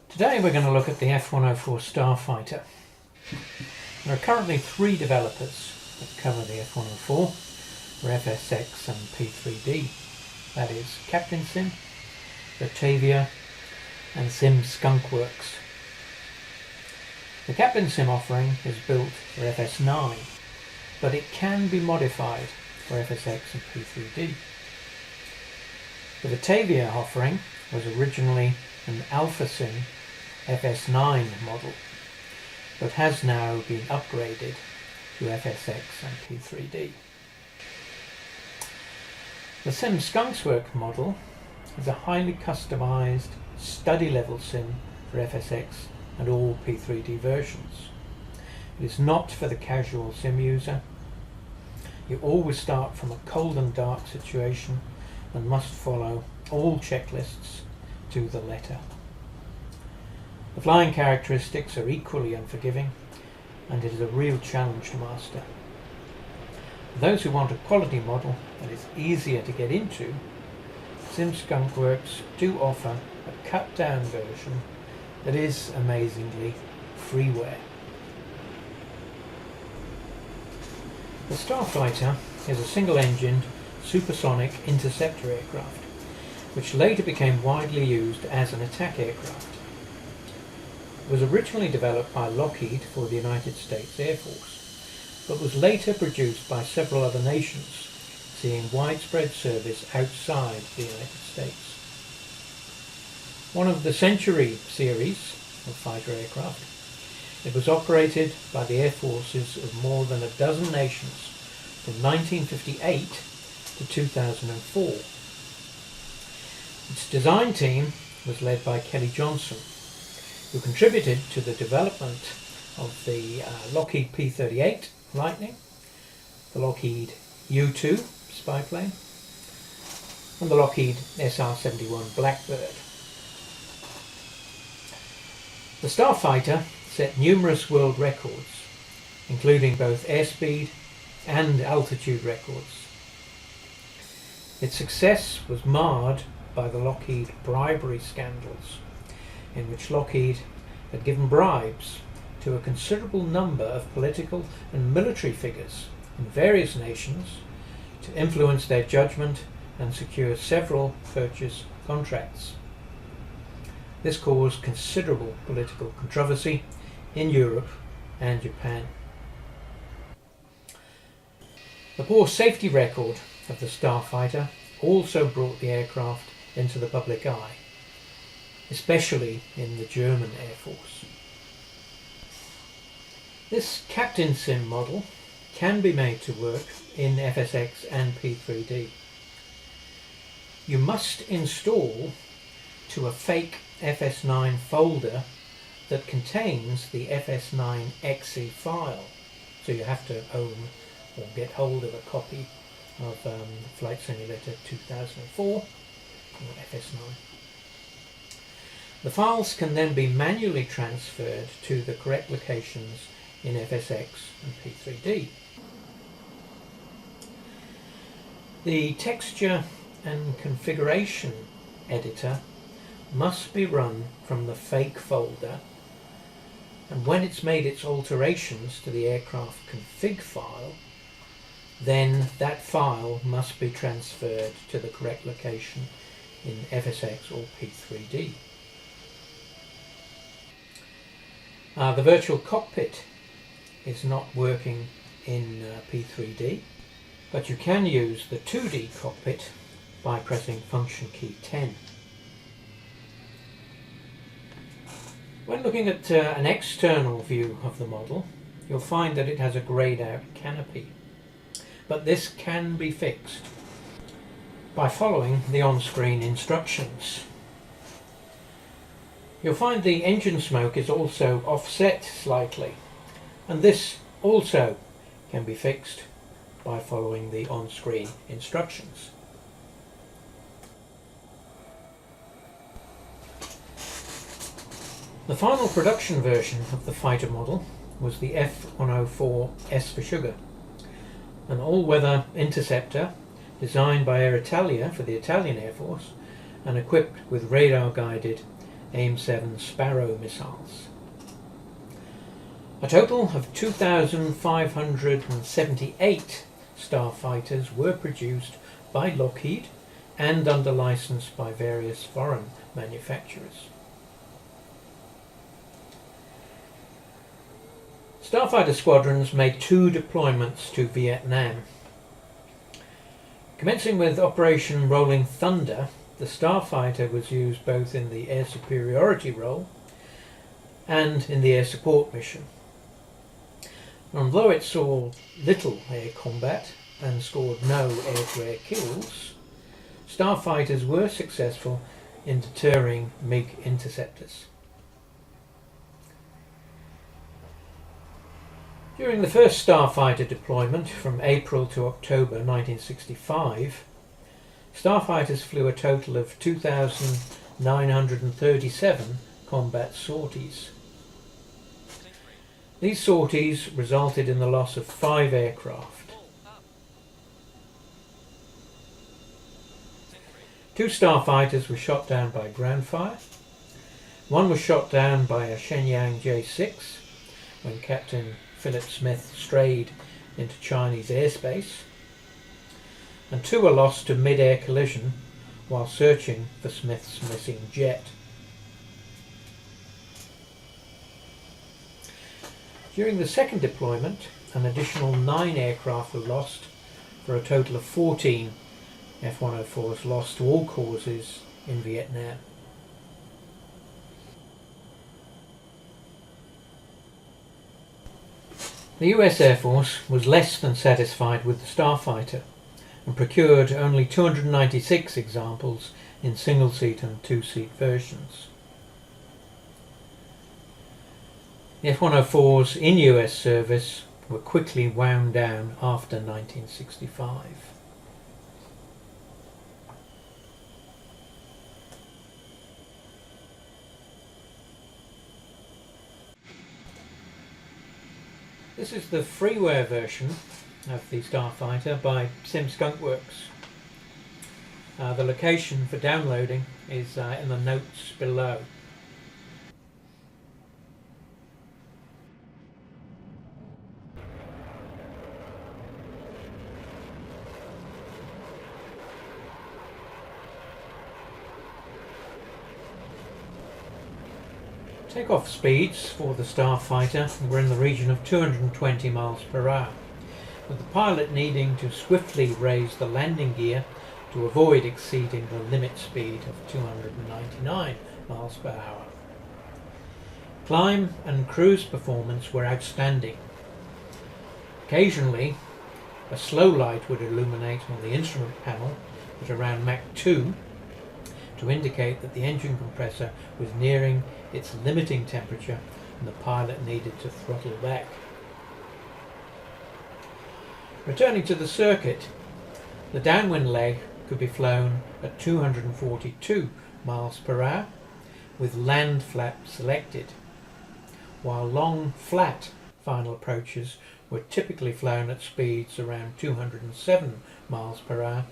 Today we're going to look at the F-104 Starfighter. There are currently 3 developers that cover the F-104 for FSX and P3D. That is Captain Sim, Virtavia and Skunk Works. The Captain Sim offering is built for FS9, but it can be modified for FSX and P3D. The Virtavia offering was originally an Alphasim FS9 model, but has now been upgraded to FSX and P3D. The Skunk Works model is a highly customized study level sim for FSX and all P3D versions. It is not for the casual sim user. You always start from a cold and dark situation and must follow all checklists to the letter. The flying characteristics are equally unforgiving, and it is a real challenge to master. For those who want a quality model that is easier to get into, Skunk Works do offer a cut down version that is amazingly freeware. The Starfighter is a single-engined supersonic interceptor aircraft, which later became widely used as an attack aircraft. It was originally developed by Lockheed for the United States Air Force, but was later produced by several other nations, seeing widespread service outside the United States. One of the Century series of fighter aircraft, it was operated by the air forces of more than a dozen nations from 1958 to 2004. Its design team was led by Kelly Johnson, who contributed to the development of the Lockheed P-38 Lightning, the Lockheed U-2 spy plane, and the Lockheed SR-71 Blackbird. The Starfighter set numerous world records, including both airspeed and altitude records. Its success was marred by the Lockheed bribery scandals, in which Lockheed had given bribes to a considerable number of political and military figures in various nations to influence their judgment and secure several purchase contracts. This caused considerable political controversy in Europe and Japan. The poor safety record of the Starfighter also brought the aircraft into the public eye, especially in the German Air Force. This Captain Sim model can be made to work in FSX and P3D. You must install to a fake FS9 folder that contains the FS9.exe file, so you have to own or get hold of a copy of Flight Simulator 2004 or FS9. The files can then be manually transferred to the correct locations in FSX and P3D. The texture and configuration editor must be run from the fake folder, and when it's made its alterations to the aircraft config file, then that file must be transferred to the correct location in FSX or P3D. The virtual cockpit is not working in P3D, but you can use the 2D cockpit by pressing function key 10. When looking at an external view of the model, you'll find that it has a greyed out canopy, but this can be fixed by following the on-screen instructions. You'll find the engine smoke is also offset slightly, and this also can be fixed by following the on-screen instructions. The final production version of the fighter model was the F-104 S for Sugar, an all-weather interceptor designed by Air Italia for the Italian Air Force and equipped with radar-guided AIM-7 Sparrow missiles. A total of 2,578 Starfighters were produced by Lockheed and under license by various foreign manufacturers. Starfighter squadrons made 2 deployments to Vietnam. Commencing with Operation Rolling Thunder, the Starfighter was used both in the air superiority role and in the air support mission. Although it saw little air combat and scored no air-to-air kills, Starfighters were successful in deterring MiG interceptors. During the first Starfighter deployment from April to October 1965, Starfighters flew a total of 2,937 combat sorties. These sorties resulted in the loss of 5 aircraft. 2 Starfighters were shot down by ground fire. 1 was shot down by a Shenyang J-6 when Captain Philip Smith strayed into Chinese airspace, and 2 were lost to mid-air collision while searching for Smith's missing jet. During the second deployment, an additional 9 aircraft were lost, for a total of 14 F-104s lost to all causes in Vietnam. The US Air Force was less than satisfied with the Starfighter and procured only 296 examples in single-seat and two-seat versions. The F-104s in US service were quickly wound down after 1965. This is the freeware version of the Starfighter by Skunk Works. The location for downloading is in the notes below. Takeoff speeds for the Starfighter were in the region of 220 miles per hour, with the pilot needing to swiftly raise the landing gear to avoid exceeding the limit speed of 299 miles per hour. Climb and cruise performance were outstanding. Occasionally, a slow light would illuminate on the instrument panel at around Mach 2 to indicate that the engine compressor was nearing its limiting temperature and the pilot needed to throttle back. Returning to the circuit, the downwind leg could be flown at 242 miles per hour with land flap selected, while long flat final approaches were typically flown at speeds around 207 miles per hour,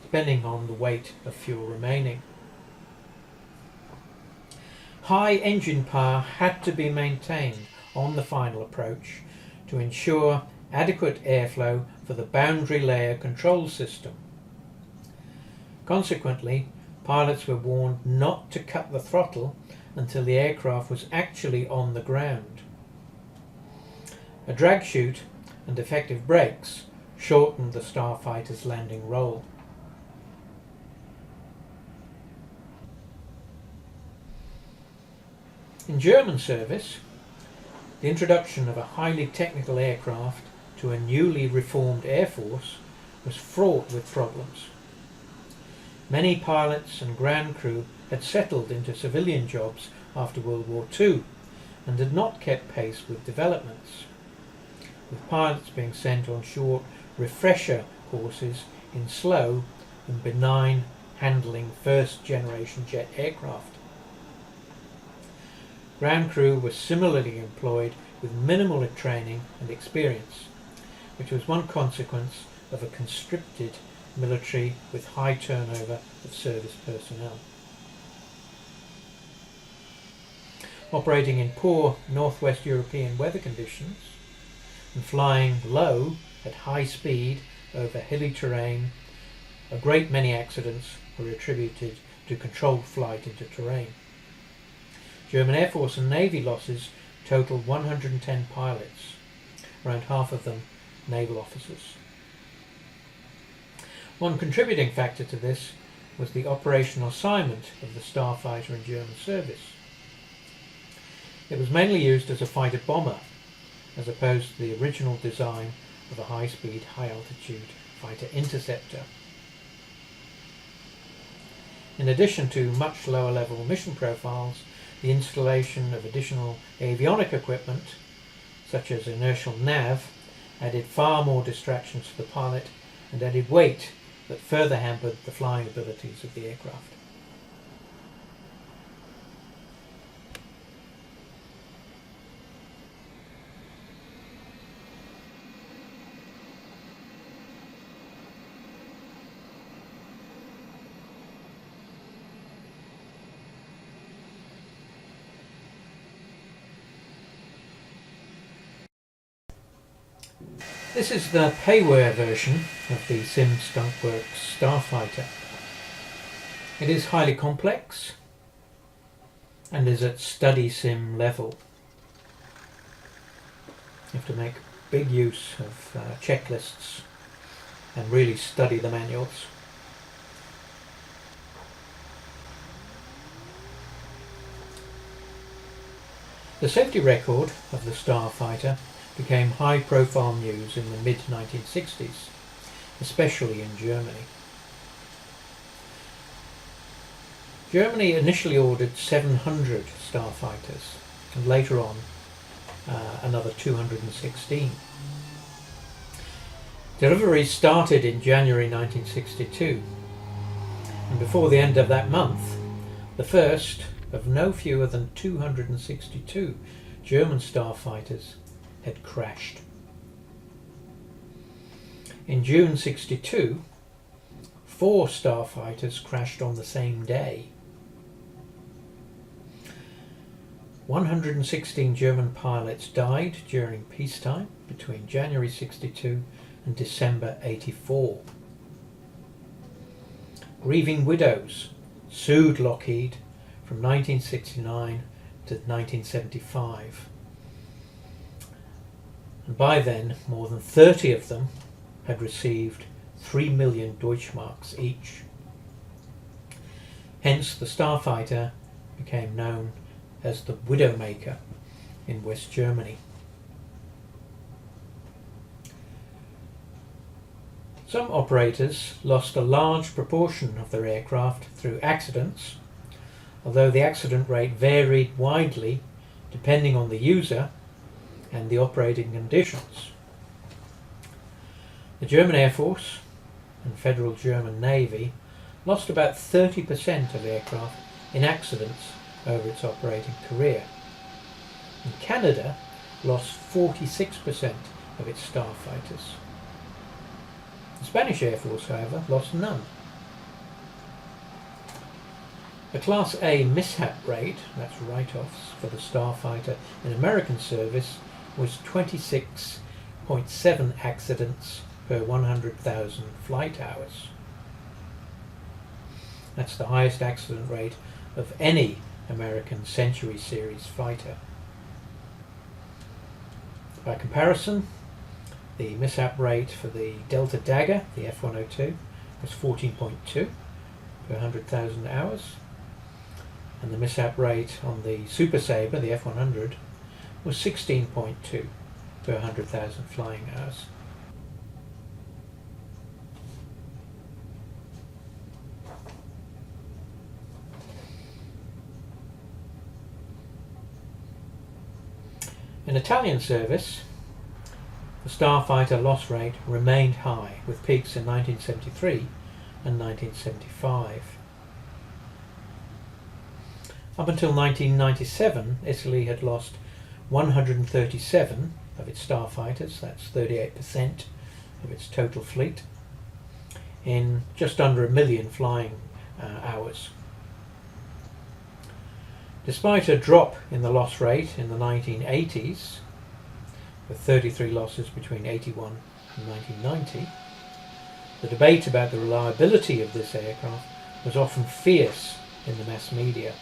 depending on the weight of fuel remaining. High engine power had to be maintained on the final approach to ensure adequate airflow for the boundary layer control system. Consequently, pilots were warned not to cut the throttle until the aircraft was actually on the ground. A drag chute and effective brakes shortened the Starfighter's landing roll. In German service, the introduction of a highly technical aircraft to a newly reformed air force was fraught with problems. Many pilots and ground crew had settled into civilian jobs after World War II and had not kept pace with developments, with pilots being sent on short refresher courses in slow and benign handling first-generation jet aircraft. Ground crew were similarly employed with minimal training and experience, which was one consequence of a constricted military with high turnover of service personnel. operating in poor northwest European weather conditions and flying low at high speed over hilly terrain. A great many accidents were attributed to controlled flight into terrain. German Air Force and Navy losses totaled 110 pilots, around half of them naval officers. One contributing factor to this was the operational assignment of the Starfighter in German service. It was mainly used as a fighter bomber, as opposed to the original design of a high-speed, high-altitude fighter interceptor. In addition to much lower-level mission profiles, the installation of additional avionic equipment, such as inertial nav, added far more distractions to the pilot and added weight that further hampered the flying abilities of the aircraft. This is the Payware version of the Sim Skunk Works Starfighter. It is highly complex and is at study sim level. You have to make big use of checklists and really study the manuals. The safety record of the Starfighter became high-profile news in the mid-1960s, especially in Germany. Germany initially ordered 700 Starfighters, and later on another 216. Deliveries started in January 1962, and before the end of that month, the first of no fewer than 262 German Starfighters had crashed. In June 62, 4 Starfighters crashed on the same day. 116 German pilots died during peacetime between January 62 and December 84. Grieving widows sued Lockheed from 1969 to 1975. And by then, more than 30 of them had received 3 million Deutschmarks each. Hence, the Starfighter became known as the Widowmaker in West Germany. Some operators lost a large proportion of their aircraft through accidents, although the accident rate varied widely depending on the user and the operating conditions. The German Air Force and Federal German Navy lost about 30% of aircraft in accidents over its operating career. And Canada lost 46% of its Starfighters. The Spanish Air Force, however, lost none. The Class A mishap rate, that's write-offs, for the Starfighter in American service was 26.7 accidents per 100,000 flight hours. That's the highest accident rate of any American Century Series fighter. By comparison, the mishap rate for the Delta Dagger, the F-102, was 14.2 per 100,000 hours, and the mishap rate on the Super Sabre, the F-100, was 16.2 per 100,000 flying hours. In Italian service, the Starfighter loss rate remained high, with peaks in 1973 and 1975. Up until 1997, Italy had lost 137 of its Starfighters, that's 38% of its total fleet, in just under 1 million flying hours. Despite a drop in the loss rate in the 1980s, with 33 losses between 81 and 1990, the debate about the reliability of this aircraft was often fierce in the mass media.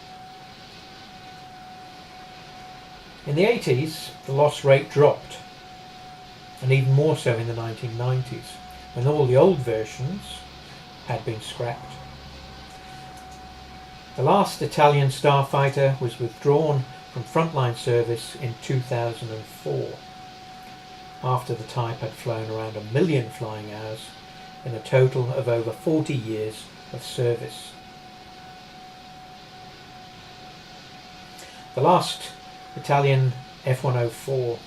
In the 80s, the loss rate dropped, and even more so in the 1990s, when all the old versions had been scrapped. The last Italian Starfighter was withdrawn from frontline service in 2004, after the type had flown around 1 million flying hours in a total of over 40 years of service. The last Italian F-104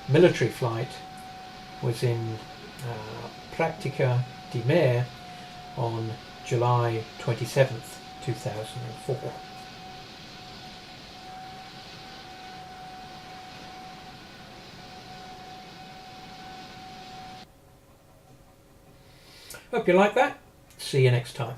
military flight was in Pratica di Mare on July 27th, 2004. Hope you like that. See you next time.